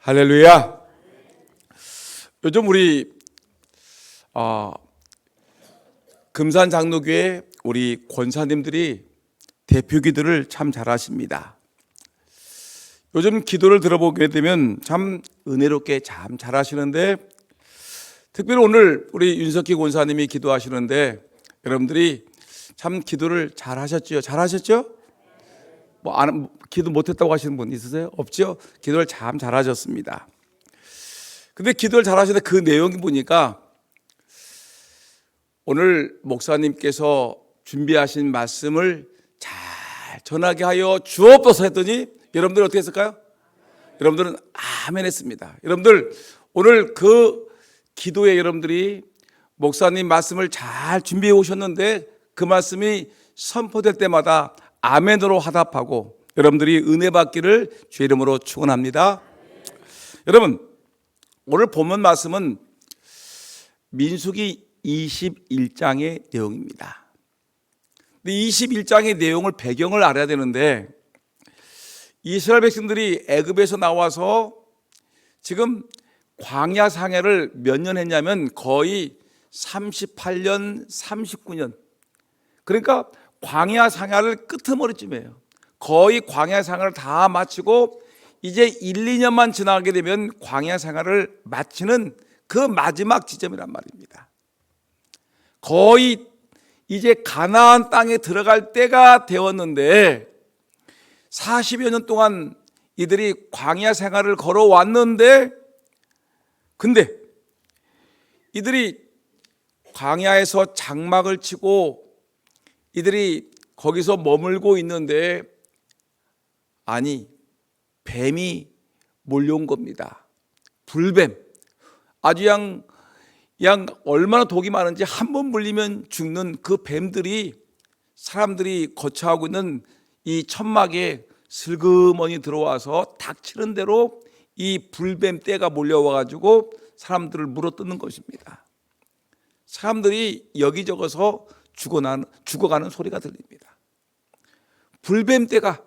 할렐루야. 요즘 우리 금산 장로교회 우리 권사님들이 대표 기도를 참 잘하십니다. 요즘 기도를 들어보게 되면 참 은혜롭게 참 잘하시는데, 특별히 오늘 우리 윤석희 권사님이 기도하시는데 여러분들이 참 기도를 잘하셨죠? 잘하셨죠? 기도 못했다고 하시는 분 있으세요? 없죠? 기도를 참 잘하셨습니다. 근데 기도를 잘하시는데 그 내용이 보니까 오늘 목사님께서 준비하신 말씀을 잘 전하게 하여 주옵소서 했더니 여러분들 어떻게 했을까요? 여러분들은 아멘 했습니다. 여러분들 오늘 그 기도에 여러분들이 목사님 말씀을 잘 준비해 오셨는데 그 말씀이 선포될 때마다 아멘으로 화답하고 여러분들이 은혜 받기를 주의 이름으로 축원합니다. 여러분, 오늘 본문 말씀은 민수기 21장의 내용입니다. 근데 21장의 내용을 배경을 알아야 되는데, 이스라엘 백성들이 애굽에서 나와서 지금 광야 상해를 몇 년 했냐면 거의 38년, 39년. 그러니까 광야 상해를 끄트머리쯤이에요. 거의 광야 상해를 다 마치고 이제 1, 2년만 지나게 되면 광야 생활을 마치는 그 마지막 지점이란 말입니다. 거의 이제 가나안 땅에 들어갈 때가 되었는데 40여 년 동안 이들이 광야 생활을 걸어왔는데, 근데 이들이 광야에서 장막을 치고 이들이 거기서 머물고 있는데, 아니 뱀이 몰려온 겁니다. 불뱀. 아주 양 얼마나 독이 많은지 한 번 물리면 죽는 그 뱀들이 사람들이 거처하고 있는 이 천막에 슬그머니 들어와서 닥치는 대로 이 불뱀 떼가 몰려와 가지고 사람들을 물어뜯는 것입니다. 사람들이 여기저기서 죽어가는 소리가 들립니다. 불뱀 떼가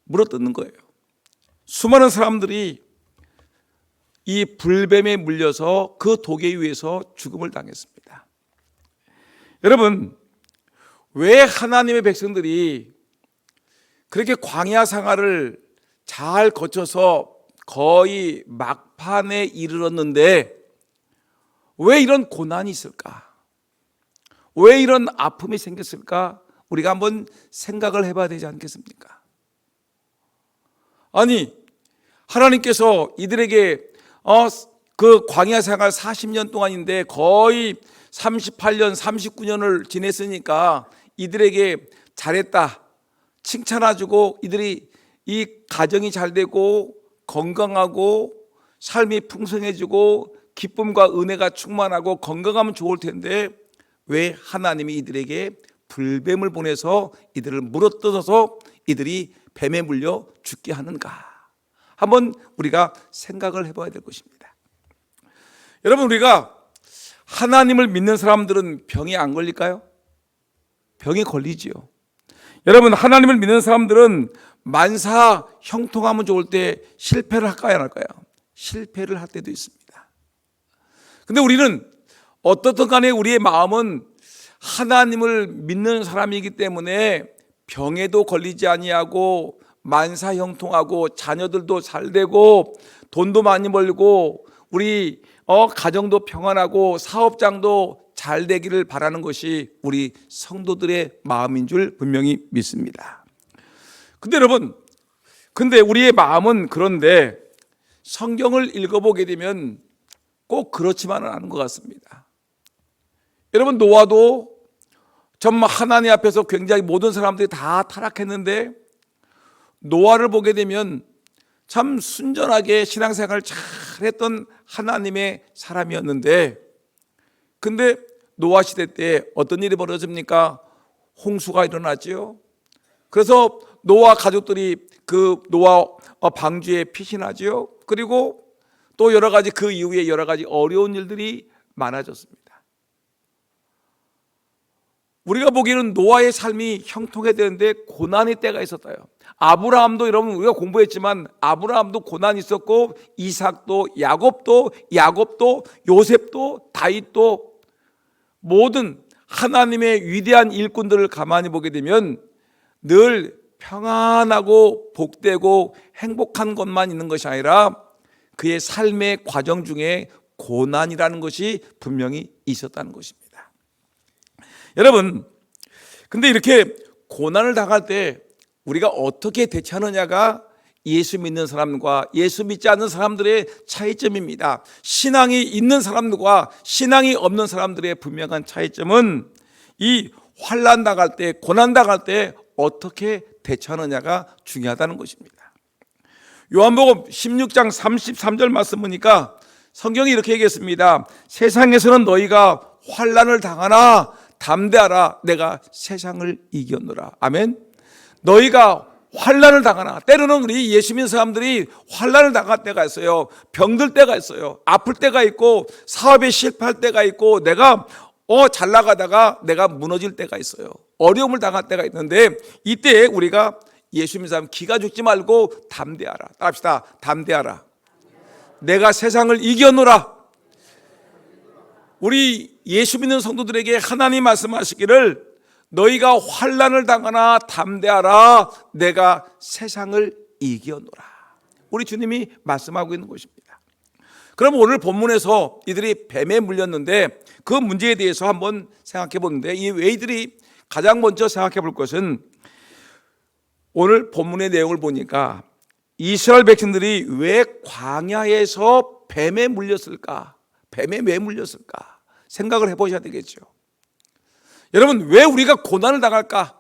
물어뜯는 거예요. 수많은 사람들이 이 불뱀에 물려서 그 독에 의해서 죽음을 당했습니다. 여러분, 왜 하나님의 백성들이 그렇게 광야 생활을 잘 거쳐서 거의 막판에 이르렀는데 왜 이런 고난이 있을까? 왜 이런 아픔이 생겼을까? 우리가 한번 생각을 해봐야 되지 않겠습니까? 아니, 하나님께서 이들에게 그 광야 생활 40년 동안인데 거의 38년, 39년을 지냈으니까 이들에게 잘했다, 칭찬해주고 이들이 이 가정이 잘 되고 건강하고 삶이 풍성해지고 기쁨과 은혜가 충만하고 건강하면 좋을 텐데 왜 하나님이 이들에게 불뱀을 보내서 이들을 물어뜯어서 이들이 뱀에 물려 죽게 하는가? 한번 우리가 생각을 해봐야 될 것입니다. 여러분, 우리가 하나님을 믿는 사람들은 병이 안 걸릴까요? 병이 걸리지요. 여러분, 하나님을 믿는 사람들은 만사 형통하면 좋을 때 실패를 할까요, 안 할까요? 실패를 할 때도 있습니다. 근데 우리는 어떻든 간에 우리의 마음은 하나님을 믿는 사람이기 때문에 병에도 걸리지 아니하고 만사 형통하고 자녀들도 잘 되고 돈도 많이 벌고 우리 가정도 평안하고 사업장도 잘 되기를 바라는 것이 우리 성도들의 마음인 줄 분명히 믿습니다. 근데 여러분, 우리의 마음은 그런데 성경을 읽어보게 되면 꼭 그렇지만은 않은 것 같습니다. 여러분, 노아도 정말 하나님 앞에서 굉장히 모든 사람들이 다 타락했는데 노아를 보게 되면 참 순전하게 신앙생활을 잘 했던 하나님의 사람이었는데, 근데 노아 시대 때 어떤 일이 벌어집니까? 홍수가 일어나지요. 그래서 노아 가족들이 그 노아 방주에 피신하지요. 그리고 또 여러 가지 그 이후에 여러 가지 어려운 일들이 많아졌습니다. 우리가 보기에는 노아의 삶이 형통해야 되는데 고난의 때가 있었어요. 아브라함도, 여러분 우리가 공부했지만 아브라함도 고난이 있었고, 이삭도, 야곱도, 요셉도, 다윗도, 모든 하나님의 위대한 일꾼들을 가만히 보게 되면 늘 평안하고 복되고 행복한 것만 있는 것이 아니라 그의 삶의 과정 중에 고난이라는 것이 분명히 있었다는 것입니다. 여러분, 근데 이렇게 고난을 당할 때 우리가 어떻게 대처하느냐가 예수 믿는 사람과 예수 믿지 않는 사람들의 차이점입니다. 신앙이 있는 사람들과 신앙이 없는 사람들의 분명한 차이점은 이 환난 당할 때, 고난 당할 때 어떻게 대처하느냐가 중요하다는 것입니다. 요한복음 16장 33절 말씀 보니까 성경이 이렇게 얘기했습니다. 세상에서는 너희가 환난을 당하나 담대하라, 내가 세상을 이겼노라. 아멘. 너희가 환난을 당하나, 때로는 우리 예수 믿는 사람들이 환난을 당할 때가 있어요. 병들 때가 있어요. 아플 때가 있고, 사업에 실패할 때가 있고, 내가 잘 나가다가 내가 무너질 때가 있어요. 어려움을 당할 때가 있는데, 이때 우리가 예수 믿는 사람 기가 죽지 말고 담대하라. 따라합시다. 담대하라. 내가 세상을 이겨노라. 우리 예수 믿는 성도들에게 하나님 말씀하시기를 너희가 환난을 당하나 담대하라, 내가 세상을 이겨노라. 우리 주님이 말씀하고 있는 것입니다. 그럼 오늘 본문에서 이들이 뱀에 물렸는데 그 문제에 대해서 한번 생각해 보는데, 이 이들이 가장 먼저 생각해 볼 것은 오늘 본문의 내용을 보니까 이스라엘 백성들이 왜 광야에서 뱀에 물렸을까? 뱀에 왜 물렸을까? 생각을 해보셔야 되겠죠. 여러분, 왜 우리가 고난을 당할까?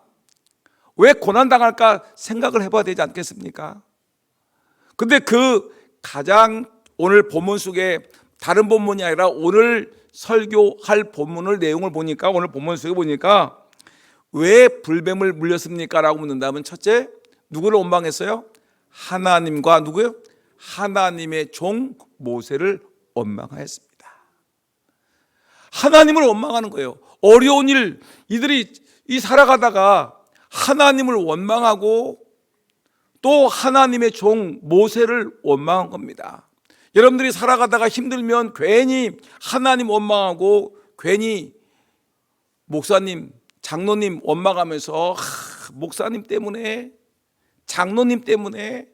왜 고난 당할까? 생각을 해봐야 되지 않겠습니까? 근데 그 가장 오늘 본문 속에, 다른 본문이 아니라 오늘 설교할 본문을 내용을 보니까, 오늘 본문 속에 보니까 왜 불뱀을 물렸습니까? 라고 묻는다면, 첫째, 누구를 원망했어요? 하나님과 누구요? 하나님의 종 모세를 원망하였습니다. 하나님을 원망하는 거예요. 어려운 일, 이들이 살아가다가 하나님을 원망하고 또 하나님의 종 모세를 원망한 겁니다. 여러분들이 살아가다가 힘들면 괜히 하나님 원망하고 괜히 목사님, 장로님 원망하면서 목사님 때문에, 장로님 때문에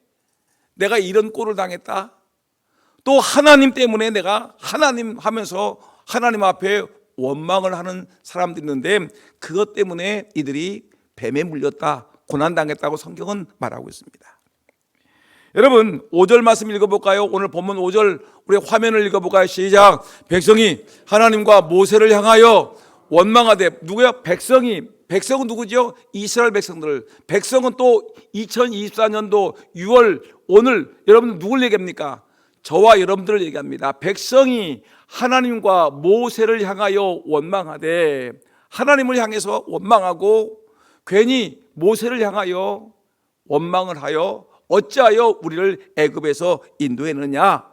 내가 이런 꼴을 당했다. 또 하나님 때문에 내가 하나님 하면서 하나님 앞에 원망을 하는 사람들이 있는데, 그것 때문에 이들이 뱀에 물렸다, 고난당했다고 성경은 말하고 있습니다. 여러분, 5절 말씀 읽어볼까요? 오늘 본문 5절 우리 화면을 읽어볼까요? 시작. 백성이 하나님과 모세를 향하여 원망하되, 누구야? 백성은 누구죠? 이스라엘 백성들. 백성은 또 2024년도 6월 오늘 여러분 누굴 얘기합니까? 저와 여러분들을 얘기합니다. 백성이 하나님과 모세를 향하여 원망하되, 하나님을 향해서 원망하고 괜히 모세를 향하여 원망을 하여 어찌하여 우리를 애굽에서 인도했느냐,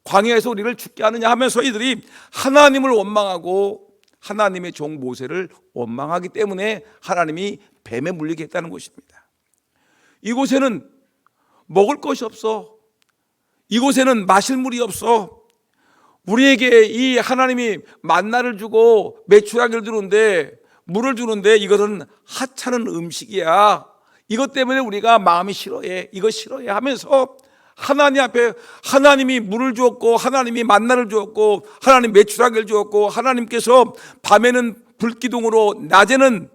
광야에서 우리를 죽게 하느냐 하면서 이들이 하나님을 원망하고 하나님의 종 모세를 원망하기 때문에 하나님이 뱀에 물리게 했다는 것입니다. 이곳에는 먹을 것이 없어. 이곳에는 마실 물이 없어. 우리에게 이 하나님이 만나를 주고 메추라기를 주는데, 물을 주는데 이것은 하찮은 음식이야. 이것 때문에 우리가 마음이 싫어해. 이거 싫어해 하면서 하나님 앞에, 하나님이 물을 주었고 하나님이 만나를 주었고 하나님 메추라기를 주었고 하나님께서 밤에는 불기둥으로 낮에는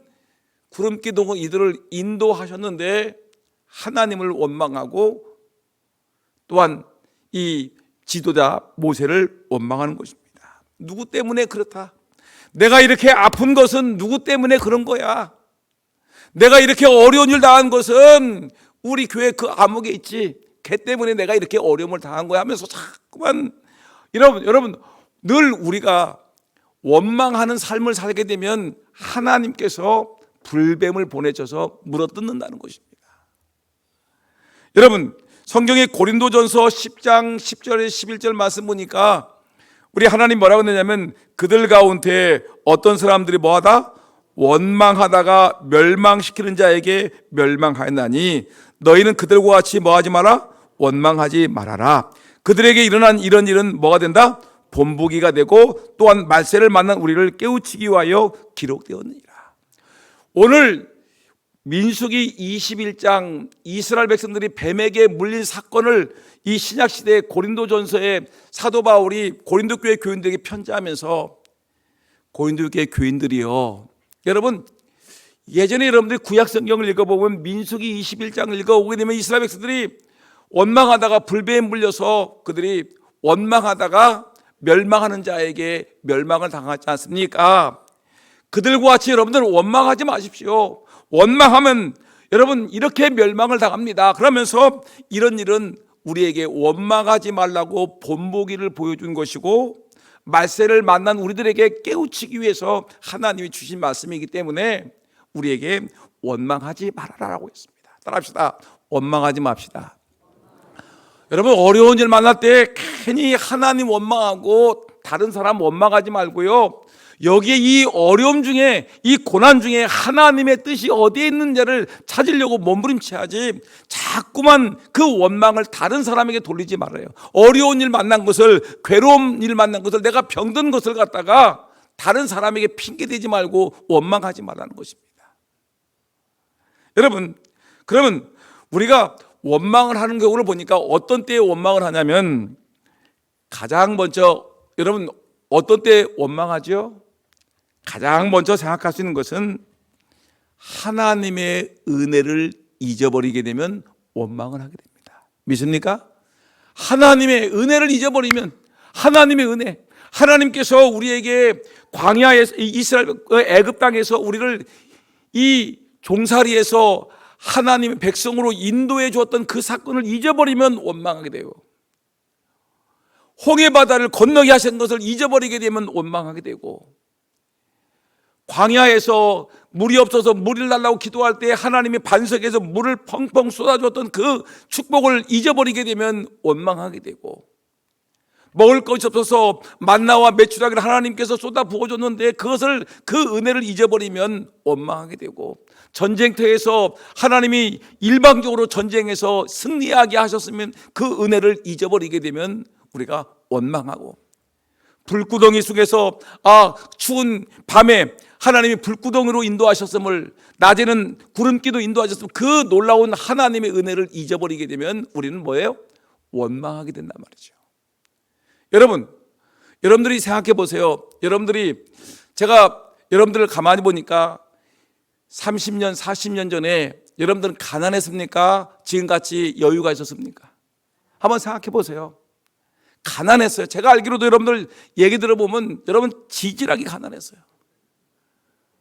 구름기둥으로 이들을 인도하셨는데 하나님을 원망하고 또한 이 지도자 모세를 원망하는 것입니다. 누구 때문에 그렇다? 내가 이렇게 아픈 것은 누구 때문에 그런 거야? 내가 이렇게 어려운 일 당한 것은 우리 교회 그 암흑에 있지, 걔 때문에 내가 이렇게 어려움을 당한 거야 하면서 자꾸만, 여러분 늘 우리가 원망하는 삶을 살게 되면 하나님께서 불뱀을 보내셔서 물어뜯는다는 것입니다. 여러분, 성경의 고린도전서 10장 10절에 11절 말씀 보니까 우리 하나님 뭐라고 했냐면, 그들 가운데 어떤 사람들이 뭐하다? 원망하다가 멸망시키는 자에게 멸망하였나니 너희는 그들과 같이 뭐하지 마라? 원망하지 말아라. 그들에게 일어난 이런 일은 뭐가 된다? 본보기가 되고 또한 말세를 만난 우리를 깨우치기 위하여 기록되었느니라. 오늘 민수기 21장 이스라엘 백성들이 뱀에게 물린 사건을 이 신약시대 고린도전서에 사도 바울이 고린도 교회 교인들에게 편지하면서 고린도 교회 교인들이요, 여러분 예전에 여러분들이 구약성경을 읽어보면 민수기 21장을 읽어보게 되면 이스라엘 백성들이 원망하다가 불배에 물려서 그들이 원망하다가 멸망하는 자에게 멸망을 당하지 않습니까? 그들과 같이 여러분들 원망하지 마십시오. 원망하면 여러분 이렇게 멸망을 당합니다. 그러면서 이런 일은 우리에게 원망하지 말라고 본보기를 보여준 것이고 말세를 만난 우리들에게 깨우치기 위해서 하나님이 주신 말씀이기 때문에 우리에게 원망하지 말아라라고 했습니다. 따라합시다. 원망하지 맙시다. 여러분 어려운 일 만날 때 괜히 하나님 원망하고 다른 사람 원망하지 말고요, 여기에 이 어려움 중에 이 고난 중에 하나님의 뜻이 어디에 있는지를 찾으려고 몸부림쳐야지 자꾸만 그 원망을 다른 사람에게 돌리지 말아요. 어려운 일 만난 것을, 괴로운 일 만난 것을, 내가 병든 것을 갖다가 다른 사람에게 핑계대지 말고 원망하지 말라는 것입니다. 여러분 그러면 우리가 원망을 하는 경우를 보니까 어떤 때에 원망을 하냐면 가장 먼저 여러분 어떤 때에 원망하죠? 가장 먼저 생각할 수 있는 것은 하나님의 은혜를 잊어버리게 되면 원망을 하게 됩니다. 믿습니까? 하나님의 은혜를 잊어버리면, 하나님의 은혜, 하나님께서 우리에게 광야에서 이스라엘 애굽 땅에서 우리를 이 종살이에서 하나님의 백성으로 인도해 주었던 그 사건을 잊어버리면 원망하게 돼요. 홍해 바다를 건너게 하신 것을 잊어버리게 되면 원망하게 되고, 광야에서 물이 없어서 물을 달라고 기도할 때 하나님의 반석에서 물을 펑펑 쏟아줬던 그 축복을 잊어버리게 되면 원망하게 되고, 먹을 것이 없어서 만나와 메추라기를 하나님께서 쏟아 부어줬는데 그것을, 그 은혜를 잊어버리면 원망하게 되고, 전쟁터에서 하나님이 일방적으로 전쟁에서 승리하게 하셨으면 그 은혜를 잊어버리게 되면 우리가 원망하고, 불구덩이 속에서 추운 밤에 하나님이 불구덩이로 인도하셨음을, 낮에는 구름기도 인도하셨음을, 그 놀라운 하나님의 은혜를 잊어버리게 되면 우리는 뭐예요? 원망하게 된단 말이죠. 여러분들이 생각해 보세요. 제가 여러분들을 가만히 보니까 30년, 40년 전에 여러분들은 가난했습니까? 지금같이 여유가 있었습니까? 한번 생각해 보세요. 가난했어요. 제가 알기로도 여러분들 얘기 들어보면 여러분 지질하게 가난했어요.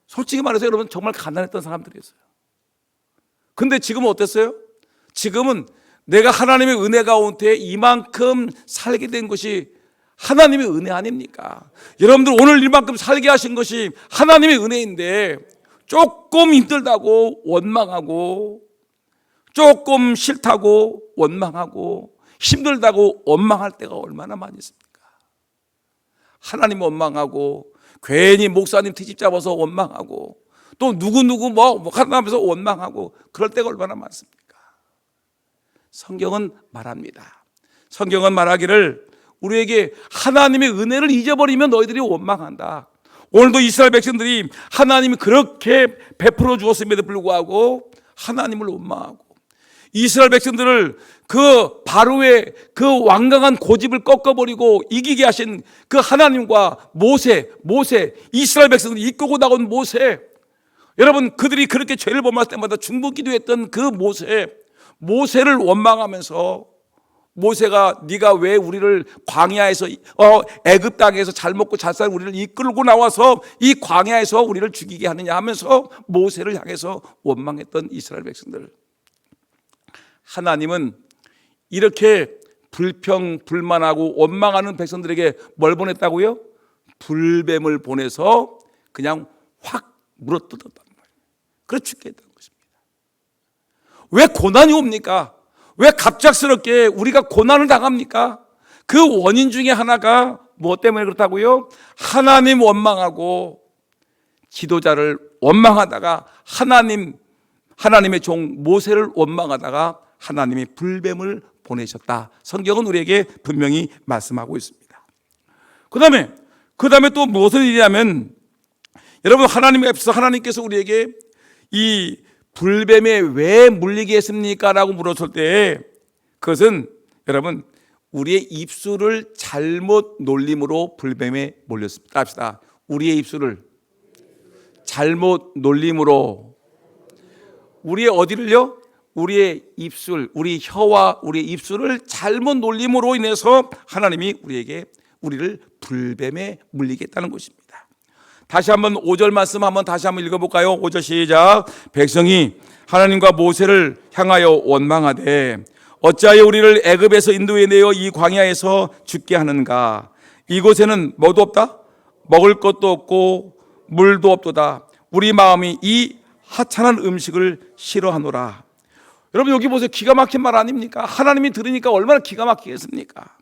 솔직히 말해서 여러분 정말 가난했던 사람들이었어요. 근데 지금은 어땠어요? 지금은 내가 하나님의 은혜 가운데 이만큼 살게 된 것이 하나님의 은혜 아닙니까? 여러분들 오늘 이만큼 살게 하신 것이 하나님의 은혜인데 조금 힘들다고 원망하고, 조금 싫다고 원망하고, 힘들다고 원망할 때가 얼마나 많이 있습니까? 하나님 원망하고, 괜히 목사님 트집 잡아서 원망하고, 또 누구누구 뭐 하면서 원망하고, 그럴 때가 얼마나 많습니까? 성경은 말합니다. 성경은 말하기를 우리에게 하나님의 은혜를 잊어버리면 너희들이 원망한다. 오늘도 이스라엘 백성들이 하나님이 그렇게 베풀어 주었음에도 불구하고 하나님을 원망하고, 이스라엘 백성들을 그 바로의 그 완강한 고집을 꺾어버리고 이기게 하신 그 하나님과 모세, 이스라엘 백성들이 이끌고 나온 모세, 여러분 그들이 그렇게 죄를 범할 때마다 중보기도했던 그 모세를 원망하면서, 모세가 네가 왜 우리를 광야에서 애굽 땅에서 잘 먹고 잘 살 우리를 이끌고 나와서 이 광야에서 우리를 죽이게 하느냐 하면서 모세를 향해서 원망했던 이스라엘 백성들, 하나님은 이렇게 불평불만하고 원망하는 백성들에게 뭘 보냈다고요? 불뱀을 보내서 그냥 확 물어뜯었단 말이에요. 그래 죽게 했다는 것입니다. 왜 고난이 옵니까? 왜 갑작스럽게 우리가 고난을 당합니까? 그 원인 중에 하나가 무엇 때문에 그렇다고요? 하나님 원망하고 지도자를 원망하다가 하나님의 종 모세를 원망하다가 하나님이 불뱀을 보내셨다. 성경은 우리에게 분명히 말씀하고 있습니다. 그 다음에 또 무슨 일이냐면, 여러분, 하나님께서 우리에게 이 불뱀에 왜 물리게 했습니까? 라고 물었을 때, 그것은 여러분, 우리의 입술을 잘못 놀림으로 불뱀에 몰렸습니다. 합시다. 우리의 입술을 잘못 놀림으로, 우리의 어디를요? 우리의 입술, 우리 혀와 우리의 입술을 잘못 놀림으로 인해서 하나님이 우리를 불뱀에 물리겠다는 것입니다. 다시 한번 5절 말씀 다시 한번 읽어볼까요? 5절 시작. 백성이 하나님과 모세를 향하여 원망하되 어찌하여 우리를 애굽에서 인도해내어 이 광야에서 죽게 하는가? 이곳에는 뭐도 없다? 먹을 것도 없고 물도 없도다. 우리 마음이 이 하찮은 음식을 싫어하노라. 여러분, 여기 보세요. 기가 막힌 말 아닙니까? 하나님이 들으니까 얼마나 기가 막히겠습니까?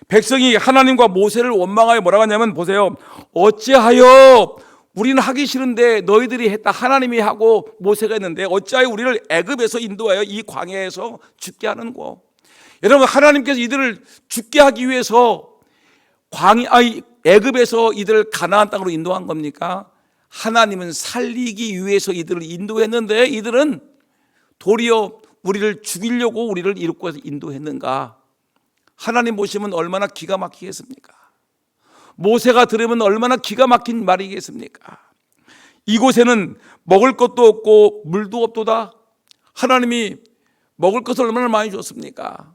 백성이 하나님과 모세를 원망하여 뭐라고 하냐면, 보세요. 어찌하여 우리는 하기 싫은데 너희들이 했다. 하나님이 하고 모세가 했는데 어찌하여 우리를 애굽에서 인도하여 이 광야에서 죽게 하는고? 여러분, 하나님께서 이들을 죽게 하기 위해서 애굽에서 이들을 가나안 땅으로 인도한 겁니까? 하나님은 살리기 위해서 이들을 인도했는데 이들은 도리어 우리를 죽이려고 우리를 이룩고 해서 인도했는가? 하나님 보시면 얼마나 기가 막히겠습니까? 모세가 들으면 얼마나 기가 막힌 말이겠습니까? 이곳에는 먹을 것도 없고 물도 없도다. 하나님이 먹을 것을 얼마나 많이 줬습니까?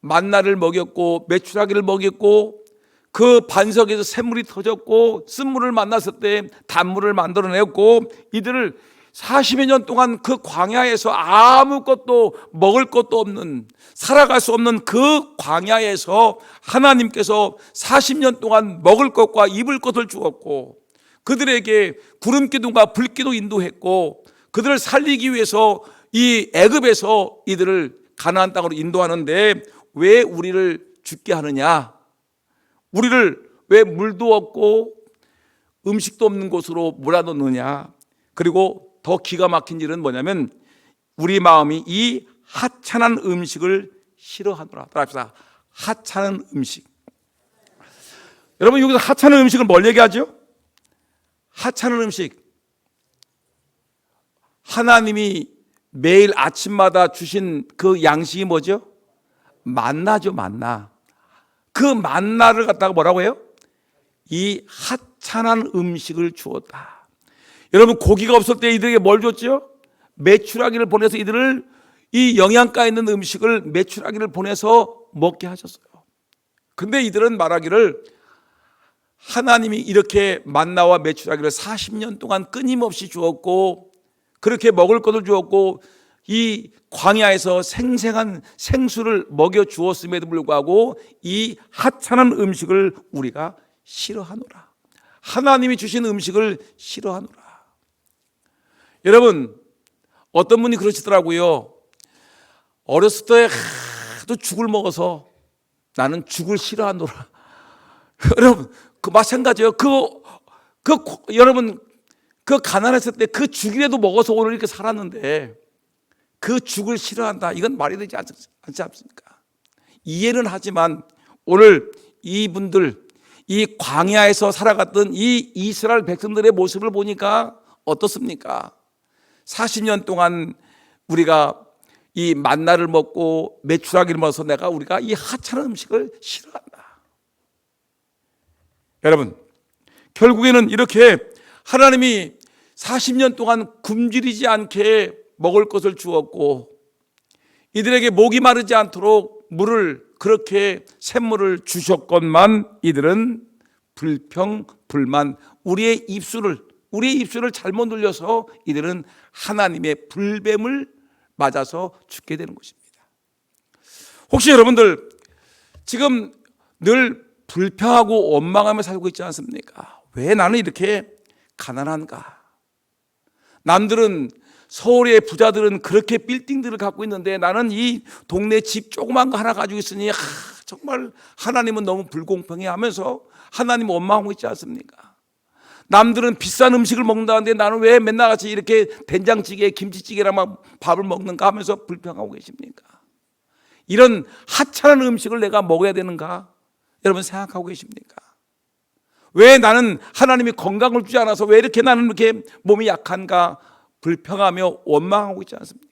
만나를 먹였고 메추라기를 먹였고 그 반석에서 샘물이 터졌고 쓴물을 만났을 때 단물을 만들어냈고 이들을 40여 년 동안 그 광야에서 아무것도 먹을 것도 없는, 살아갈 수 없는 그 광야에서 하나님께서 40년 동안 먹을 것과 입을 것을 주었고 그들에게 구름기둥과 불기둥 인도했고 그들을 살리기 위해서 이 애굽에서 이들을 가나안 땅으로 인도하는데 왜 우리를 죽게 하느냐? 우리를 왜 물도 없고 음식도 없는 곳으로 몰아넣느냐? 그리고 더 기가 막힌 일은 뭐냐면 우리 마음이 이 하찮은 음식을 싫어하노라. 따라합시다. 하찮은 음식. 여러분, 여기서 하찮은 음식을 뭘 얘기하죠? 하찮은 음식. 하나님이 매일 아침마다 주신 그 양식이 뭐죠? 만나죠, 만나. 그 만나를 갖다가 뭐라고 해요? 이 하찮은 음식을 주었다. 여러분, 고기가 없을 때 이들에게 뭘 줬죠? 메추라기를 보내서 이들을 이 영양가 있는 음식을 메추라기를 보내서 먹게 하셨어요. 근데 이들은 말하기를 하나님이 이렇게 만나와 메추라기를 40년 동안 끊임없이 주었고 그렇게 먹을 것을 주었고 이 광야에서 생생한 생수를 먹여 주었음에도 불구하고 이 하찮은 음식을 우리가 싫어하노라. 하나님이 주신 음식을 싫어하노라. 여러분, 어떤 분이 그러시더라고요. 어렸을 때 하도 죽을 먹어서 나는 죽을 싫어하노라. 여러분, 그 마찬가지예요. 여러분, 그 가난했을 때 그 죽이라도 먹어서 오늘 이렇게 살았는데 그 죽을 싫어한다. 이건 말이 되지 않지 않습니까? 이해는 하지만 오늘 이분들, 이 광야에서 살아갔던 이 이스라엘 백성들의 모습을 보니까 어떻습니까? 40년 동안 우리가 이 만나를 먹고 메추라기를 먹어서 우리가 이 하찮은 음식을 싫어한다. 여러분, 결국에는 이렇게 하나님이 40년 동안 굶주리지 않게 먹을 것을 주었고 이들에게 목이 마르지 않도록 그렇게 샘물을 주셨건만 이들은 불평, 불만, 우리의 입술을 잘못 눌려서 이들은 하나님의 불뱀을 맞아서 죽게 되는 것입니다. 혹시 여러분들 지금 늘 불평하고 원망하며 살고 있지 않습니까? 왜 나는 이렇게 가난한가? 남들은 서울의 부자들은 그렇게 빌딩들을 갖고 있는데 나는 이 동네 집 조그만 거 하나 가지고 있으니 정말 하나님은 너무 불공평해 하면서 하나님 원망하고 있지 않습니까? 남들은 비싼 음식을 먹는다는데 나는 왜 맨날 같이 이렇게 된장찌개, 김치찌개랑 막 밥을 먹는가 하면서 불평하고 계십니까? 이런 하찮은 음식을 내가 먹어야 되는가? 여러분 생각하고 계십니까? 왜 나는 하나님이 건강을 주지 않아서 왜 이렇게 나는 이렇게 몸이 약한가? 불평하며 원망하고 있지 않습니까?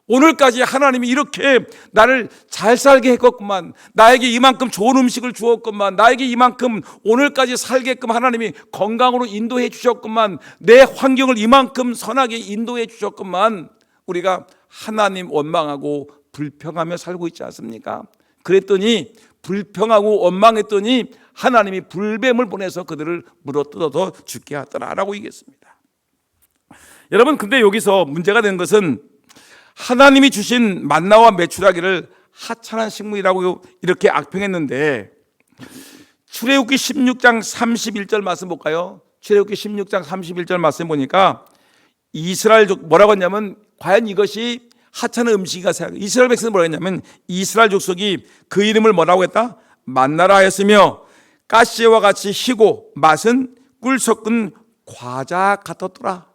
오늘까지 하나님이 이렇게 나를 잘 살게 했건만, 나에게 이만큼 좋은 음식을 주었건만, 나에게 이만큼 오늘까지 살게끔 하나님이 건강으로 인도해 주셨건만, 내 환경을 이만큼 선하게 인도해 주셨건만, 우리가 하나님 원망하고 불평하며 살고 있지 않습니까? 그랬더니 불평하고 원망했더니 하나님이 불뱀을 보내서 그들을 물어뜯어서 죽게 하더라라고 얘기했습니다. 여러분, 근데 여기서 문제가 된 것은 하나님이 주신 만나와 메추라기를 하찮은 식물이라고 이렇게 악평했는데, 출애굽기 16장 31절 말씀 볼까요? 출애굽기 16장 31절 말씀 보니까 이스라엘 뭐라고 했냐면, 과연 이것이 하찮은 음식이가 이스라엘 백성은 뭐라고 했냐면, 이스라엘 족속이 그 이름을 뭐라고 했다? 만나라 하였으며 가시와 같이 희고 맛은 꿀 섞은 과자 같았더라.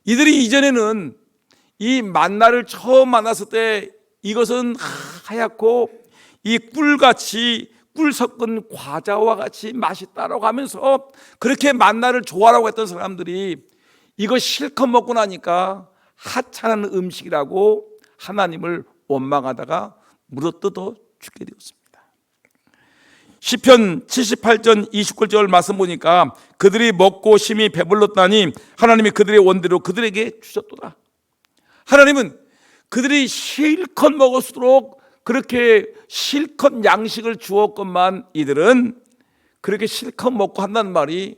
이들이 이전에는 이 만나를 처음 만났을 때 이것은 하얗고 이 꿀같이 꿀 섞은 과자와 같이 맛있다라고 하면서 그렇게 만나를 좋아하라고 했던 사람들이 이거 실컷 먹고 나니까 하찮은 음식이라고 하나님을 원망하다가 물어뜯어 죽게 되었습니다. 시편 78편 29절 말씀 보니까 그들이 먹고 심히 배불렀다니 하나님이 그들의 원대로 그들에게 주셨도다. 하나님은 그들이 실컷 먹을수록 그렇게 실컷 양식을 주었건만 이들은 그렇게 실컷 먹고 한다는 말이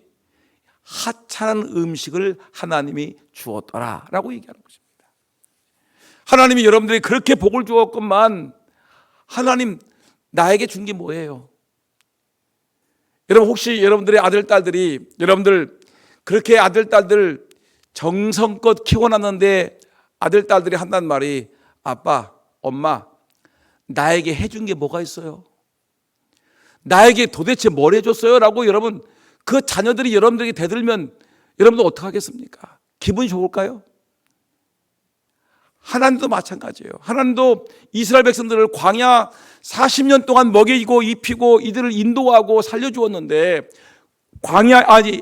하찮은 음식을 하나님이 주었더라라고 얘기하는 것입니다. 하나님이 여러분들이 그렇게 복을 주었건만 하나님 나에게 준 게 뭐예요? 여러분, 혹시 여러분들의 아들 딸들이 여러분들 그렇게 아들 딸들 정성껏 키워놨는데 아들 딸들이 한다는 말이, 아빠, 엄마, 나에게 해준 게 뭐가 있어요? 나에게 도대체 뭘 해줬어요? 라고 여러분, 그 자녀들이 여러분들에게 대들면 여러분들 어떻게 하겠습니까? 기분이 좋을까요? 하나님도 마찬가지예요. 하나님도 이스라엘 백성들을 광야 40년 동안 먹이고 입히고 이들을 인도하고 살려주었는데,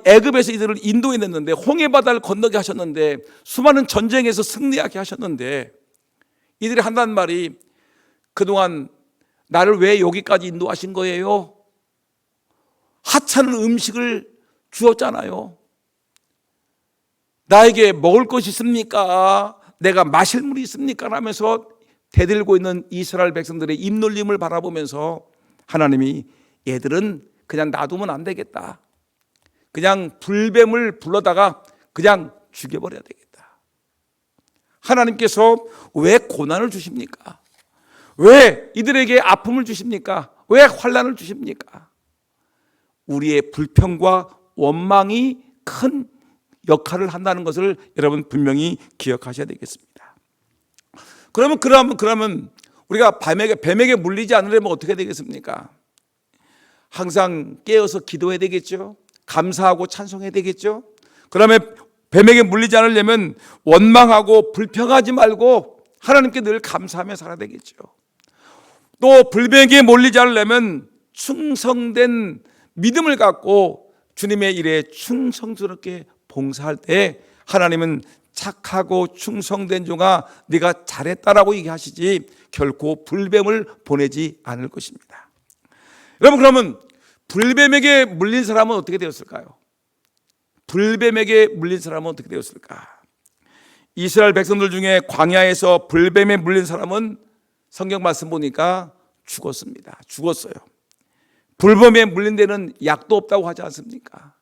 애굽에서 이들을 인도해냈는데, 홍해바다를 건너게 하셨는데, 수많은 전쟁에서 승리하게 하셨는데, 이들이 한다는 말이, 그동안 나를 왜 여기까지 인도하신 거예요? 하찮은 음식을 주었잖아요. 나에게 먹을 것이 있습니까? 내가 마실 물이 있습니까? 라면서 대들고 있는 이스라엘 백성들의 입놀림을 바라보면서 하나님이 얘들은 그냥 놔두면 안 되겠다. 그냥 불뱀을 불러다가 그냥 죽여버려야 되겠다. 하나님께서 왜 고난을 주십니까? 왜 이들에게 아픔을 주십니까? 왜 환난을 주십니까? 우리의 불평과 원망이 큰 역할을 한다는 것을 여러분 분명히 기억하셔야 되겠습니다. 그러면 우리가 뱀에게 물리지 않으려면 어떻게 되겠습니까? 항상 깨어서 기도해야 되겠죠. 감사하고 찬송해야 되겠죠. 그러면 뱀에게 물리지 않으려면 원망하고 불평하지 말고 하나님께 늘 감사하며 살아야 되겠죠. 또 불뱀에게 몰리지 않으려면 충성된 믿음을 갖고 주님의 일에 충성스럽게 봉사할 때 하나님은 착하고 충성된 종아 네가 잘했다라고 얘기하시지 결코 불뱀을 보내지 않을 것입니다. 여러분, 그러면 불뱀에게 물린 사람은 어떻게 되었을까요? 불뱀에게 물린 사람은 어떻게 되었을까? 이스라엘 백성들 중에 광야에서 불뱀에 물린 사람은 성경 말씀 보니까 죽었어요. 불뱀에 물린 데는 약도 없다고 하지 않습니까?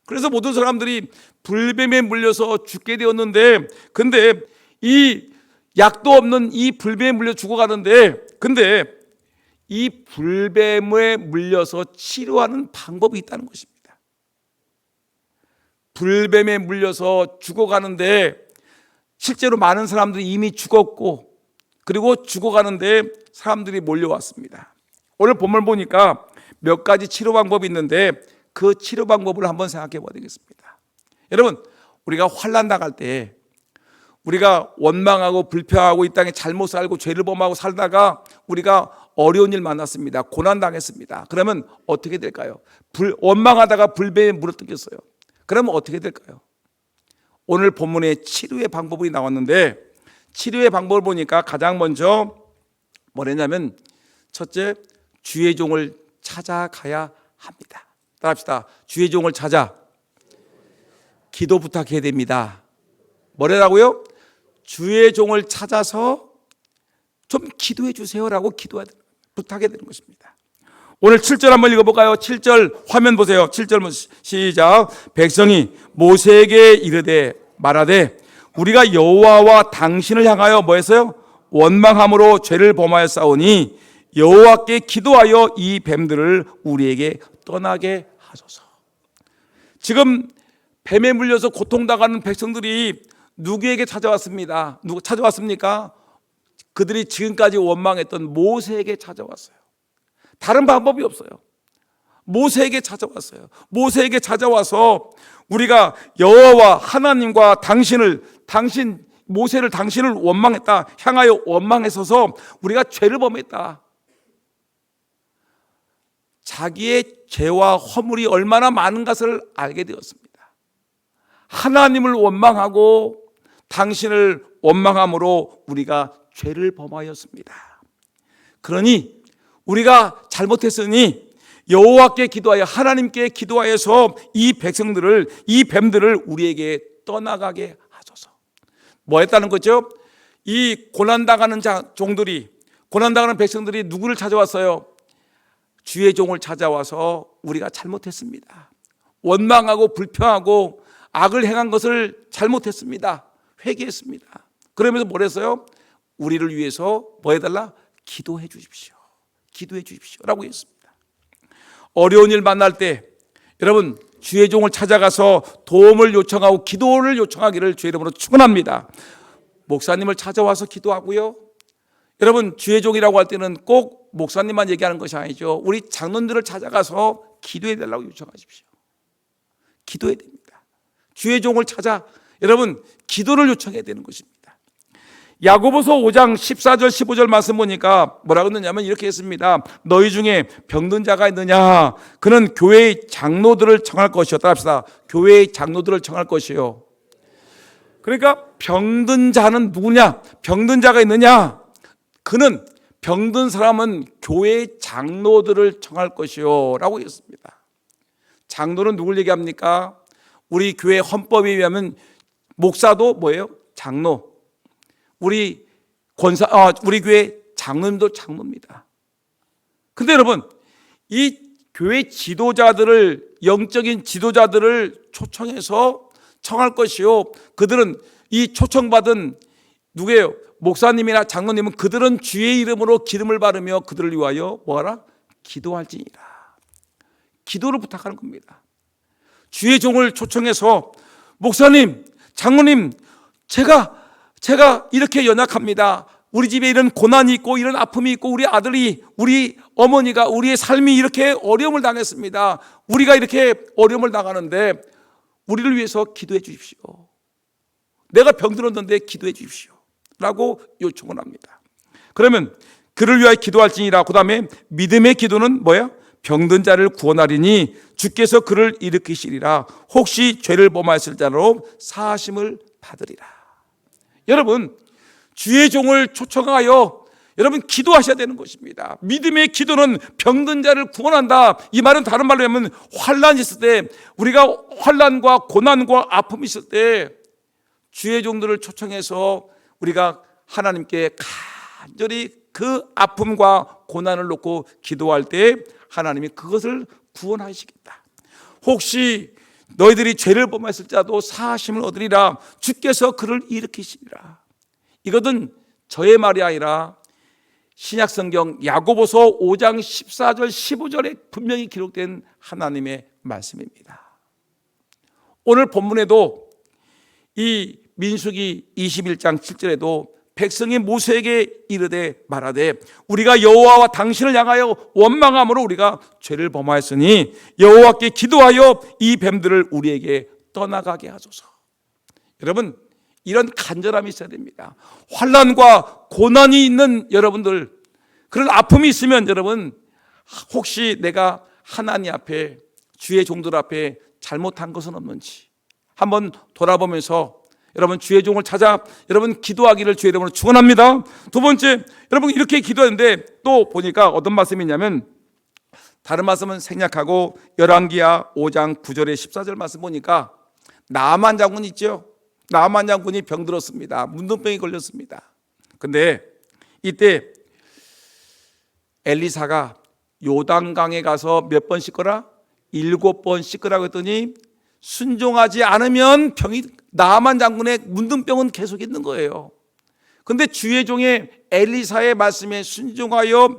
그래서 모든 사람들이 불뱀에 물려서 죽게 되었는데, 근데 이 약도 없는 이 불뱀에 물려 죽어가는데, 근데 이 불뱀에 물려서 치료하는 방법이 있다는 것입니다. 불뱀에 물려서 죽어가는데 실제로 많은 사람들이 이미 죽었고, 그리고 죽어가는데 사람들이 몰려왔습니다. 오늘 본문 보니까 몇 가지 치료 방법이 있는데 그 치료 방법을 한번 생각해 봐야 되겠습니다. 여러분, 우리가 환난 당할 때 우리가 원망하고 불평하고 이 땅에 잘못 살고 죄를 범하고 살다가 우리가 어려운 일 만났습니다. 고난 당했습니다. 그러면 어떻게 될까요? 원망하다가 불배에 물어뜯겼어요. 그러면 어떻게 될까요? 오늘 본문에 치료의 방법이 나왔는데, 치료의 방법을 보니까 가장 먼저 뭐랬냐면, 첫째, 주의 종을 찾아가야 합니다. 따라합시다. 주의 종을 찾아 기도 부탁해야 됩니다. 뭐라고요? 주의 종을 찾아서 좀 기도해 주세요라고 부탁해야 되는 것입니다. 오늘 7절 한번 읽어볼까요? 7절 화면 보세요. 7절 시작. 백성이 모세에게 이르되 말하되 우리가 여호와와 당신을 향하여 뭐 했어요? 원망함으로 죄를 범하였사오니 여호와께 기도하여 이 뱀들을 우리에게 떠나게 하소서. 지금 뱀에 물려서 고통당하는 백성들이 누구에게 찾아왔습니다. 누구 찾아왔습니까? 그들이 지금까지 원망했던 모세에게 찾아왔어요. 다른 방법이 없어요. 모세에게 찾아왔어요. 모세에게 찾아와서 우리가 여호와 하나님과 모세를 당신을 원망했다, 향하여 원망했어서 우리가 죄를 범했다. 자기의 죄와 허물이 얼마나 많은 것을 알게 되었습니다. 하나님을 원망하고 당신을 원망함으로 우리가 죄를 범하였습니다. 그러니 우리가 잘못했으니 여호와께 기도하여 하나님께 기도하여서 이 뱀들을 우리에게 떠나가게 하소서. 뭐 했다는 거죠? 이 고난당하는 고난당하는 백성들이 누구를 찾아왔어요? 주의 종을 찾아와서 우리가 잘못했습니다. 원망하고 불평하고 악을 행한 것을 잘못했습니다. 회개했습니다. 그러면서 뭘 했어요? 우리를 위해서 뭐 해달라? 기도해 주십시오. 기도해 주십시오 라고 했습니다. 어려운 일 만날 때 여러분, 주의 종을 찾아가서 도움을 요청하고 기도를 요청하기를 주의 이름으로 축원합니다. 목사님을 찾아와서 기도하고요. 여러분, 주의 종이라고 할 때는 꼭 목사님만 얘기하는 것이 아니죠. 우리 장로들을 찾아가서 기도해 달라고 요청하십시오. 기도해야 됩니다. 주의 종을 찾아 여러분 기도를 요청해야 되는 것입니다. 야고보서 5장 14절 15절 말씀 보니까 뭐라고 했느냐면 이렇게 했습니다. 너희 중에 병든 자가 있느냐? 그는 교회의 장로들을 청할 것이요. 따라합시다. 교회의 장로들을 청할 것이요. 그러니까 병든 자는 누구냐? 병든 자가 있느냐? 그는 병든 사람은 교회의 장로들을 청할 것이요 라고 했습니다. 장로는 누굴 얘기합니까? 우리 교회 헌법에 의하면 목사도 뭐예요? 장로. 우리 교회 장로님도 장로입니다. 근데 여러분, 이 교회 영적인 지도자들을 초청해서 청할 것이요. 그들은 이 초청받은 누구예요? 목사님이나 장로님은 그들은 주의 이름으로 기름을 바르며 그들을 위하여 뭐하라? 기도할지니라. 기도를 부탁하는 겁니다. 주의 종을 초청해서 목사님, 장로님, 제가 이렇게 연약합니다. 우리 집에 이런 고난이 있고 이런 아픔이 있고 우리 아들이, 우리 어머니가, 우리의 삶이 이렇게 어려움을 당했습니다. 우리가 이렇게 어려움을 당하는데 우리를 위해서 기도해 주십시오. 내가 병들었는데 기도해 주십시오 라고 요청을 합니다. 그러면 그를 위하여 기도할지니라. 그 다음에 믿음의 기도는 뭐야? 병든 자를 구원하리니 주께서 그를 일으키시리라. 혹시 죄를 범하였을 자로 사하심을 받으리라. 여러분, 주의 종을 초청하여 여러분 기도하셔야 되는 것입니다. 믿음의 기도는 병든 자를 구원한다. 이 말은 다른 말로 하면 환난이 있을 때, 우리가 환난과 고난과 아픔이 있을 때 주의 종들을 초청해서 우리가 하나님께 간절히 그 아픔과 고난을 놓고 기도할 때 하나님이 그것을 구원하시겠다. 혹시 너희들이 죄를 범했을 자도 사하심을 얻으리라. 주께서 그를 일으키시리라. 이것은 저의 말이 아니라 신약성경 야고보서 5장 14절 15절에 분명히 기록된 하나님의 말씀입니다. 오늘 본문에도 이 민수기 21장 7절에도 백성이 모세에게 이르되 말하되 우리가 여호와와 당신을 향하여 원망함으로 우리가 죄를 범하였으니 여호와께 기도하여 이 뱀들을 우리에게 떠나가게 하소서. 여러분, 이런 간절함이 있어야 됩니다. 환난과 고난이 있는 여러분들, 그런 아픔이 있으면 여러분, 혹시 내가 하나님 앞에, 주의 종들 앞에 잘못한 것은 없는지 한번 돌아보면서 여러분 주의 종을 찾아 여러분 기도하기를 주의 이름으로 축원합니다. 두 번째, 여러분 이렇게 기도했는데 또 보니까 어떤 말씀이 있냐면, 다른 말씀은 생략하고 열왕기하 5장 9절에 14절 말씀 보니까 나아만 장군 있죠. 나아만 장군이 병들었습니다. 문둥병이 걸렸습니다. 근데 이때 엘리사가 요단강에 가서 몇 번 씻거라? 7번 씻으라고 했더니 순종하지 않으면 병이, 나아만 장군의 문둥병은 계속 있는 거예요. 근데 주의 종의 엘리사의 말씀에 순종하여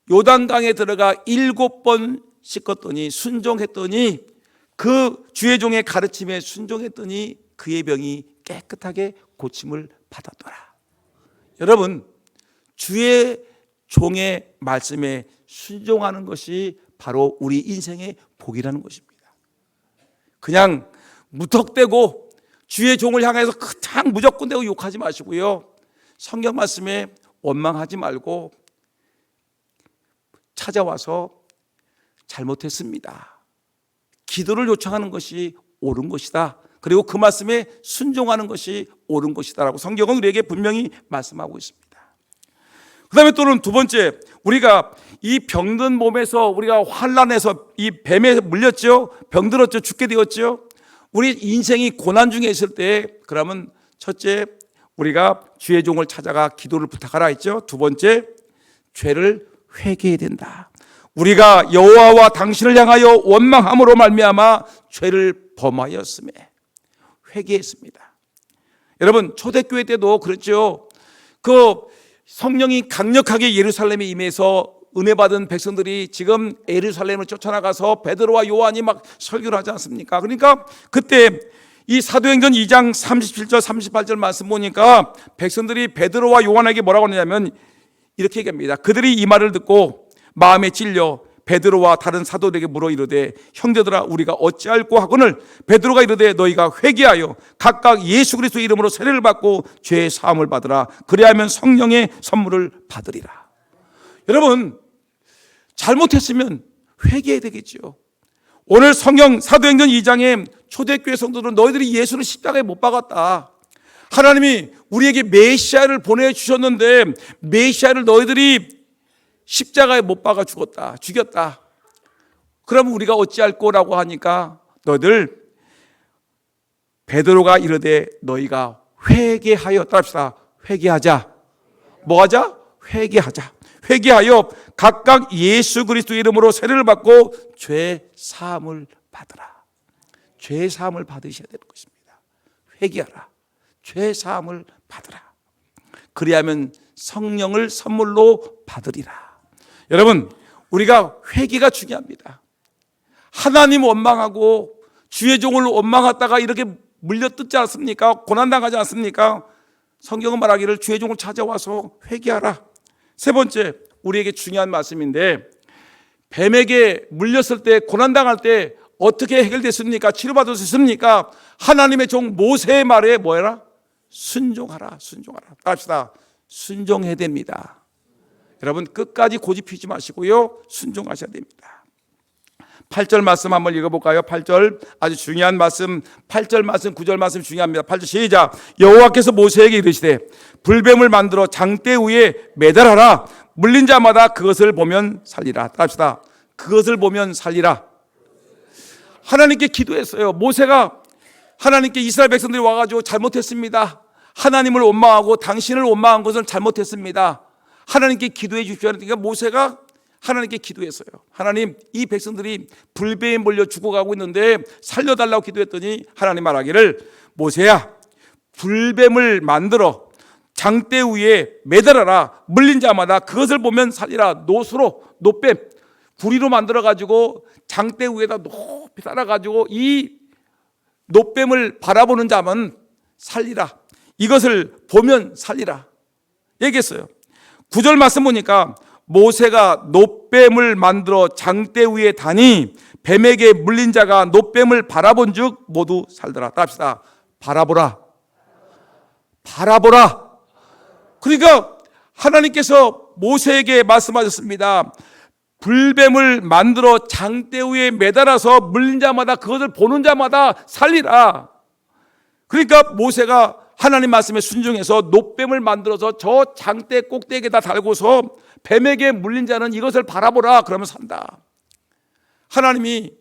요단강에 들어가 7번 씻었더니, 순종했더니, 그 주의 종의 가르침에 순종했더니 그의 병이 깨끗하게 고침을 받았더라. 여러분, 주의 종의 말씀에 순종하는 것이 바로 우리 인생의 복이라는 것입니다. 그냥 무턱대고 주의 종을 향해서 그냥 무조건 대고 욕하지 마시고요, 성경 말씀에 원망하지 말고 찾아와서 잘못했습니다, 기도를 요청하는 것이 옳은 것이다, 그리고 그 말씀에 순종하는 것이 옳은 것이다라고 성경은 우리에게 분명히 말씀하고 있습니다. 그 다음에 또는 두 번째, 우리가 이 병든 몸에서 우리가 환난에서 이 뱀에 물렸죠, 병들었죠, 죽게 되었죠. 우리 인생이 고난 중에 있을 때, 그러면 첫째, 우리가 주의 종을 찾아가 기도를 부탁하라 했죠. 두 번째, 죄를 회개해야 된다. 우리가 여호와와 당신을 향하여 원망함으로 말미암아 죄를 범하였음에 회개했습니다. 여러분, 초대교회 때도 그렇죠. 그 성령이 강력하게 예루살렘에 임해서 은혜 받은 백성들이 지금 예루살렘을 쫓아나가서 베드로와 요한이 막 설교를 하지 않습니까? 그러니까 그때 이 사도행전 2장 37절 38절 말씀 보니까 백성들이 베드로와 요한에게 뭐라고 하냐면 이렇게 얘기합니다. 그들이 이 말을 듣고 마음에 찔려 베드로와 다른 사도들에게 물어 이르되 형제들아 우리가 어찌할꼬 하거늘 베드로가 이르되 너희가 회개하여 각각 예수 그리스도 이름으로 세례를 받고 죄의 사함을 받으라. 그리하면 성령의 선물을 받으리라. 여러분, 잘못했으면 회개해야 되겠죠. 오늘 성경 사도행전 2장에 초대교회 성도들은 너희들이 예수를 십자가에 못 박았다, 하나님이 우리에게 메시아를 보내주셨는데 메시아를 너희들이 십자가에 못 박아 죽였다. 그러면 우리가 어찌할 거라고 하니까 너희들 베드로가 이르되 너희가 회개하여, 따라합시다, 회개하자. 뭐 하자? 회개하자. 회개하여 각각 예수 그리스도 이름으로 세례를 받고 죄 사함을 받으라. 죄 사함을 받으셔야 되는 것입니다. 회개하라. 죄 사함을 받으라. 그리하면 성령을 선물로 받으리라. 여러분, 우리가 회개가 중요합니다. 하나님 원망하고 주의 종을 원망하다가 이렇게 물려뜯지 않습니까? 고난당하지 않습니까? 성경은 말하기를 주의 종을 찾아와서 회개하라. 세 번째, 우리에게 중요한 말씀인데, 뱀에게 물렸을 때, 고난당할 때 어떻게 해결됐습니까? 치료받을 수 있습니까? 하나님의 종 모세의 말에 뭐해라? 순종하라. 순종하라. 합시다. 순종해야 됩니다. 여러분, 끝까지 고집 피지 마시고요, 순종하셔야 됩니다. 8절 말씀 한번 읽어볼까요? 8절 아주 중요한 말씀, 8절 말씀 9절 말씀 중요합니다. 8절 시작. 여호와께서 모세에게 이르시되 불뱀을 만들어 장대 위에 매달아라. 물린 자마다 그것을 보면 살리라. 합시다. 그것을 보면 살리라. 하나님께 기도했어요. 모세가 하나님께 이스라엘 백성들이 와가지고 잘못했습니다, 하나님을 원망하고 당신을 원망한 것을 잘못했습니다, 하나님께 기도해 주십시오 하니까 모세가 하나님께 기도했어요. 하나님, 이 백성들이 불뱀에 몰려 죽어가고 있는데 살려달라고 기도했더니 하나님 말하기를 모세야, 불뱀을 만들어 장대 위에 매달아라. 물린 자마다 그것을 보면 살리라. 노수로, 노뱀, 구리로 만들어가지고 장대 위에다 높이 달아가지고 이 노뱀을 바라보는 자만 살리라. 이것을 보면 살리라. 얘기했어요. 9절 말씀 보니까 모세가 놋뱀을 만들어 장대 위에 다니 뱀에게 물린 자가 놋뱀을 바라본 즉 모두 살더라. 따라합시다. 바라보라. 바라보라. 그러니까 하나님께서 모세에게 말씀하셨습니다. 불뱀을 만들어 장대 위에 매달아서 물린 자마다 그것을 보는 자마다 살리라. 그러니까 모세가 하나님 말씀에 순종해서 놋뱀을 만들어서 저 장대 꼭대기에다 달고서 뱀에게 물린 자는 이것을 바라보라. 그러면 산다. 하나님이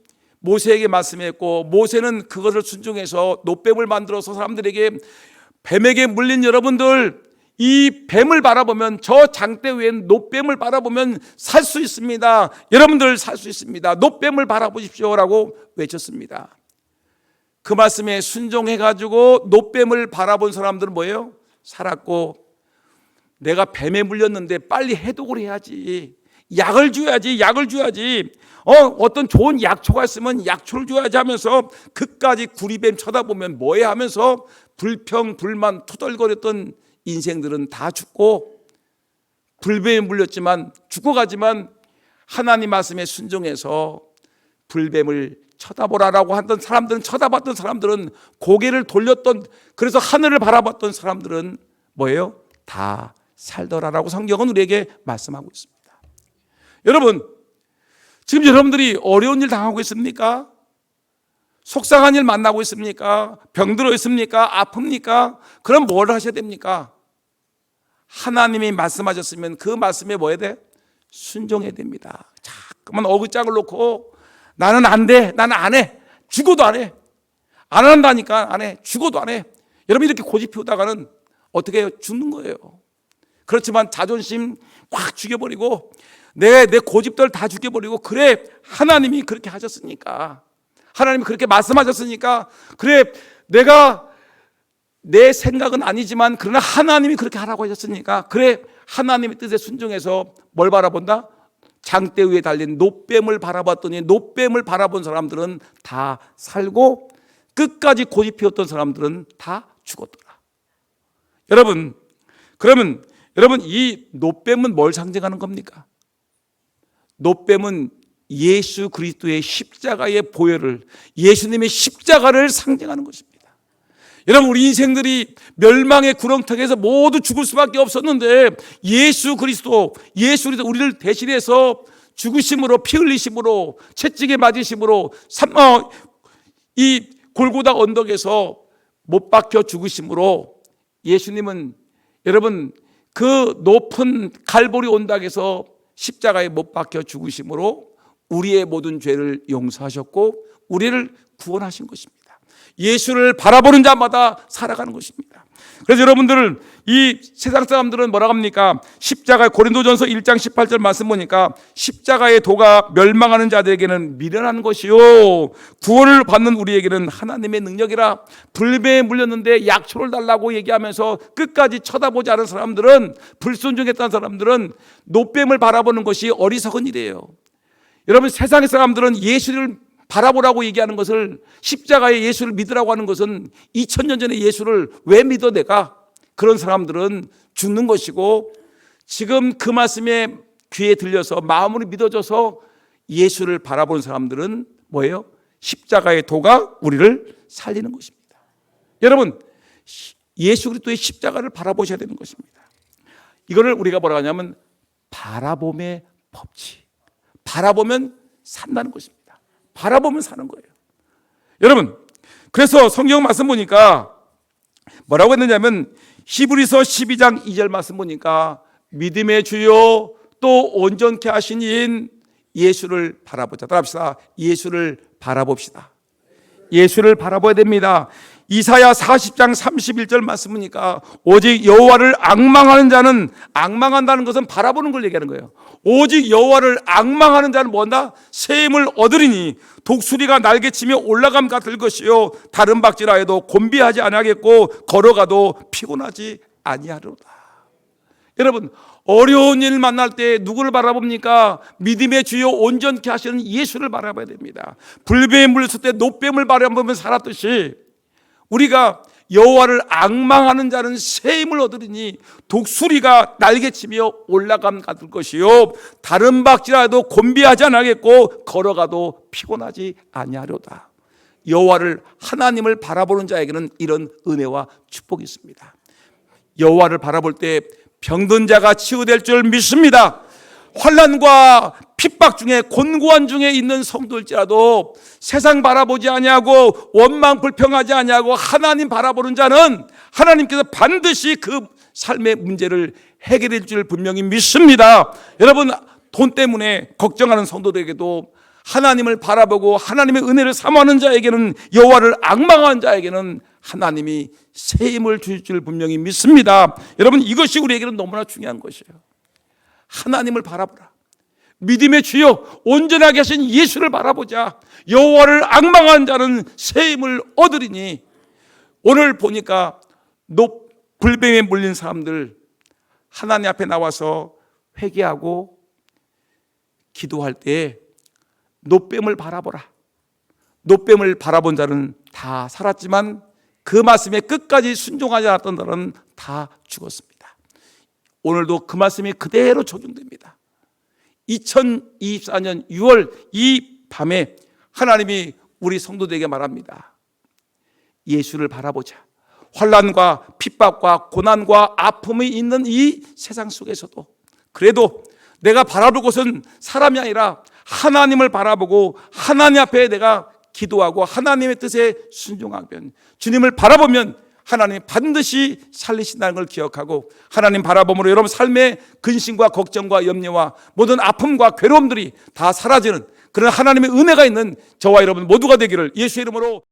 모세에게 말씀했고 모세는 그것을 순종해서 놋뱀을 만들어서 사람들에게 뱀에게 물린 여러분들 이 뱀을 바라보면 저 장대 위에 놋뱀을 바라보면 살 수 있습니다. 여러분들 살 수 있습니다. 놋뱀을 바라보십시오라고 외쳤습니다. 그 말씀에 순종해가지고 놋뱀을 바라본 사람들은 뭐예요? 살았고 내가 뱀에 물렸는데 빨리 해독을 해야지. 약을 줘야지. 어떤 좋은 약초가 있으면 약초를 줘야지 하면서 그까지 구리뱀 쳐다보면 뭐해 하면서 불평 불만 투덜거렸던 인생들은 다 죽고 불뱀에 물렸지만 죽어가지만 하나님 말씀에 순종해서 불뱀을 쳐다보라라고 하던 사람들은 쳐다봤던 사람들은 고개를 돌렸던 그래서 하늘을 바라봤던 사람들은 뭐예요? 다 살더라라고 성경은 우리에게 말씀하고 있습니다. 여러분 지금 여러분들이 어려운 일 당하고 있습니까? 속상한 일 만나고 있습니까? 병들어 있습니까? 아픕니까? 그럼 뭘 하셔야 됩니까? 하나님이 말씀하셨으면 그 말씀에 뭐 해야 돼? 순종해야 됩니다. 자꾸만 어긋장을 놓고 나는 안 돼, 나는 안 해, 죽어도 안 해, 안 한다니까 안 해, 죽어도 안 해. 여러분 이렇게 고집 피우다가는 어떻게 해요? 죽는 거예요. 그렇지만 자존심 확 죽여버리고 내 고집들 다 죽여버리고 그래 하나님이 그렇게 하셨으니까 하나님이 그렇게 말씀하셨으니까 그래 내가 내 생각은 아니지만 그러나 하나님이 그렇게 하라고 하셨으니까 그래 하나님의 뜻에 순종해서 뭘 바라본다? 장대 위에 달린 놋뱀을 바라봤더니 놋뱀을 바라본 사람들은 다 살고 끝까지 고집 피웠던 사람들은 다 죽었더라. 여러분 그러면 여러분 이 놋뱀은 뭘 상징하는 겁니까? 놋뱀은 예수 그리스도의 십자가의 보혈을 예수님의 십자가를 상징하는 것입니다. 여러분 우리 인생들이 멸망의 구렁텅이에서 모두 죽을 수밖에 없었는데 예수 그리스도 우리를 대신해서 죽으심으로 피 흘리심으로 채찍에 맞으심으로 이 골고다 언덕에서 못 박혀 죽으심으로 예수님은 여러분 그 높은 갈보리 언덕에서 십자가에 못 박혀 죽으심으로 우리의 모든 죄를 용서하셨고 우리를 구원하신 것입니다. 예수를 바라보는 자마다 살아가는 것입니다. 그래서 여러분들은 이 세상 사람들은 뭐라고 합니까? 십자가 고린도전서 1장 18절 말씀 보니까 십자가의 도가 멸망하는 자들에게는 미련한 것이요 구원을 받는 우리에게는 하나님의 능력이라. 불뱀에 물렸는데 약초를 달라고 얘기하면서 끝까지 쳐다보지 않은 사람들은 불순종했던 사람들은 놋뱀을 바라보는 것이 어리석은 일이에요. 여러분 세상의 사람들은 예수를 바라보라고 얘기하는 것을 십자가의 예수를 믿으라고 하는 것은 2000년 전에 예수를 왜 믿어 내가? 그런 사람들은 죽는 것이고 지금 그 말씀에 귀에 들려서 마음으로 믿어져서 예수를 바라보는 사람들은 뭐예요? 십자가의 도가 우리를 살리는 것입니다. 여러분 예수 그리스도의 십자가를 바라보셔야 되는 것입니다. 이거를 우리가 뭐라고 하냐면 바라봄의 법칙. 바라보면 산다는 것입니다. 바라보면 사는 거예요. 여러분 그래서 성경 말씀 보니까 뭐라고 했느냐면 히브리서 12장 2절 말씀 보니까 믿음의 주요 또 온전케 하신 이인 예수를 바라보자. 따라합시다. 예수를 바라봅시다. 예수를 바라봐야 됩니다. 이사야 40장 31절 말씀 보니까 오직 여호와를 앙망하는 자는, 앙망한다는 것은 바라보는 걸 얘기하는 거예요. 오직 여호와를 앙망하는 자는 뭐한다? 새 힘을 얻으리니 독수리가 날개치며 올라감과 들 것이요 다른 박질하 해도 곤비하지 아니하겠고 걸어가도 피곤하지 아니하리로다. 여러분 어려운 일 만날 때 누구를 바라봅니까? 믿음의 주요 온전케 하시는 예수를 바라봐야 됩니다. 불뱀에 물렸을 때 놋뱀을 바라보면 살았듯이 우리가 여호와를 앙망하는 자는 새 힘을 얻으리니 독수리가 날개치며 올라감 같을 것이요 다른 박질라도 곤비하지 않겠고 걸어가도 피곤하지 아니하려다. 여호와를 하나님을 바라보는 자에게는 이런 은혜와 축복이 있습니다. 여호와를 바라볼 때 병든 자가 치유될 줄 믿습니다. 환난과 핍박 중에 곤고한 중에 있는 성도일지라도 세상 바라보지 아니하고 원망 불평하지 아니하고 하나님 바라보는 자는 하나님께서 반드시 그 삶의 문제를 해결해 줄 분명히 믿습니다. 여러분, 돈 때문에 걱정하는 성도들에게도 하나님을 바라보고 하나님의 은혜를 사모하는 자에게는, 여호와를 앙망하는 자에게는 하나님이 새 힘을 주실 줄 분명히 믿습니다. 여러분, 이것이 우리에게는 너무나 중요한 것이에요. 하나님을 바라보라. 믿음의 주여 온전하게 하신 예수를 바라보자. 여호와를 앙망하는 자는 새 힘을 얻으리니. 오늘 보니까 불뱀에 물린 사람들 하나님 앞에 나와서 회개하고 기도할 때 노뱀을 바라보라. 노뱀을 바라본 자는 다 살았지만 그 말씀에 끝까지 순종하지 않았던 자는 다 죽었습니다. 오늘도 그 말씀이 그대로 적용됩니다. 2024년 6월 이 밤에 하나님이 우리 성도들에게 말합니다. 예수를 바라보자. 환난과 핍박과 고난과 아픔이 있는 이 세상 속에서도 그래도 내가 바라볼 것은 사람이 아니라 하나님을 바라보고 하나님 앞에 내가 기도하고 하나님의 뜻에 순종하면, 주님을 바라보면 하나님 반드시 살리신다는 걸 기억하고 하나님 바라봄으로 여러분 삶의 근심과 걱정과 염려와 모든 아픔과 괴로움들이 다 사라지는 그런 하나님의 은혜가 있는 저와 여러분 모두가 되기를 예수의 이름으로